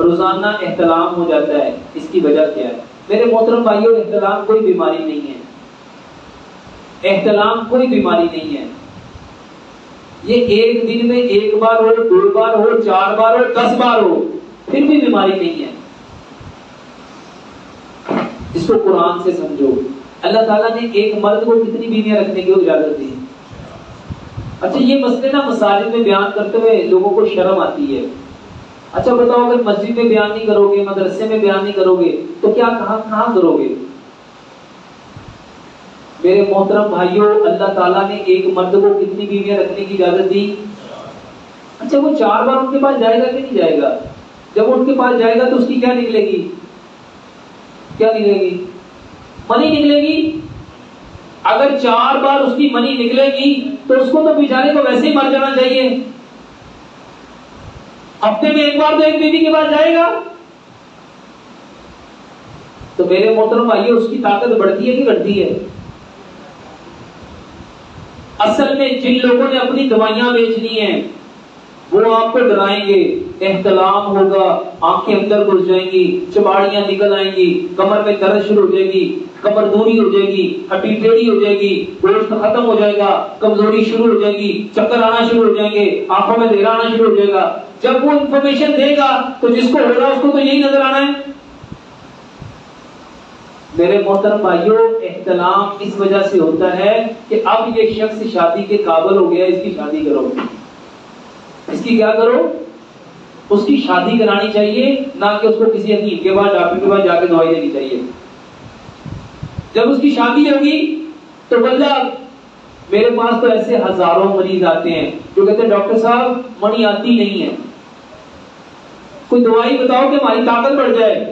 روزانہ احتلام ہو جاتا ہے، اس کی وجہ کیا ہے؟ میرے محترم بھائیوں، احتلام کوئی بیماری نہیں ہے، احتلام کوئی بیماری نہیں ہے۔ یہ ایک دن میں ایک بار ہو، 2 بار ہو، 4 بار ہو، 10 بار ہو، پھر بھی بیماری نہیں ہے۔ اس کو قرآن سے سمجھو۔ اللہ تعالیٰ نے ایک مرد کو کتنی بیویاں رکھنے کی اجازت دی؟ اچھا یہ مسئلے نا مساجد میں بیان کرتے ہوئے لوگوں کو شرم آتی ہے۔ اچھا بتاؤ، اگر مسجد میں بیان نہیں کرو گے، مدرسے میں بیان نہیں کرو گے، تو کیا کہاں کرو گے؟ میرے محترم بھائیوں، اللہ تعالیٰ نے ایک مرد کو کتنی بیویاں رکھنے کی اجازت دی؟ اچھا وہ 4 بار ان کے پاس جائے گا کہ نہیں جائے گا؟ جب ان کے پاس جائے گا تو اس کی کیا نکلے گی؟ کیا نکلے گی؟ منی نکلے گی۔ اگر 4 بار اس کی منی نکلے گی تو اس کو تو بیچارے کو ویسے ہی مر جانا چاہیے۔ ہفتے میں ایک بار تو ایک بیوی کے پاس جائے گا۔ تو میرے محترم بھائیوں، اس کی طاقت بڑھتی ہے کہ گھٹتی ہے؟ اصل میں جن لوگوں نے اپنی دوائیاں بیچنی ہیں وہ آپ کو ڈرائیں گے، احتلام ہوگا، آنکھیں اندر گھس جائیں گی، چباڑیاں نکل آئیں گی، کمر میں درد شروع ہو جائے گی، کمر دوری ہو جائے گی، ہڈی ٹیڑھی ہو جائے گی، گوشت ختم ہو جائے گا، کمزوری شروع ہو جائے گی، چکر آنا شروع ہو جائیں گے، آنکھوں میں اندھیرا آنا شروع ہو جائے گا۔ جب وہ انفارمیشن دے گا تو جس کو ہو رہا اس کو تو یہی نظر آنا ہے۔ میرے محترم بھائیوں، احتلام اس وجہ سے ہوتا ہے کہ اب یہ شخص شادی کے قابل ہو گیا، اس کی شادی کرو۔ اس کی کیا کرو؟ اس کی شادی کرانی چاہیے، نہ کہ اس کو کسی حکیم کے پاس، ڈاکٹر کے پاس جا کے دوائی دینی چاہیے۔ جب اس کی شادی ہوگی تو بندہ، میرے پاس تو ایسے ہزاروں مریض آتے ہیں جو کہتے ہیں ڈاکٹر صاحب منی آتی نہیں ہے، کوئی دوائی بتاؤ کہ ہماری طاقت بڑھ جائے۔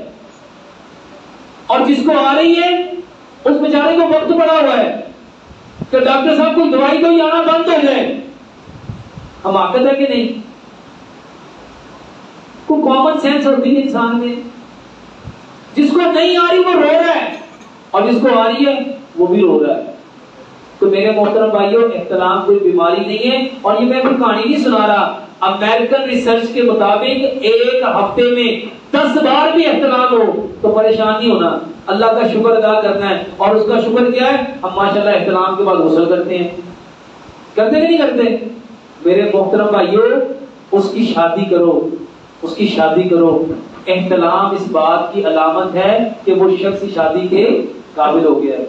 اور جس کو آ رہی ہے اس بیچارے کو وقت پڑا ہوا ہے کہ ڈاکٹر صاحب کوئی دوائی تو ہی آنا بند ہو جائے۔ حماقت ہے کہ نہیں؟ کوئی کامن سینس ہوتی ہے انسان میں۔ جس کو نہیں آ رہی وہ رو رہا ہے، اور جس کو آ رہی ہے وہ بھی رو رہا ہے۔ تو میرے محترم بھائیوں، احتلام کوئی بیماری نہیں ہے، اور یہ میں کوئی کہانی نہیں سنا رہا۔ امریکن ریسرچ کے مطابق ایک ہفتے میں 10 بار بھی احتلام ہو تو پریشان نہیں ہونا، اللہ کا شکر ادا کرنا ہے۔ اور اس کا شکر کیا ہے؟ ہم ماشاءاللہ احتلام کے بعد غسل کرتے ہیں، کرتے کہ نہیں کرتے؟ میرے محترم بھائیوں، اس کی شادی کرو، اس کی شادی کرو۔ احتلام اس بات کی علامت ہے کہ وہ شخص شادی کے قابل ہو گیا ہے۔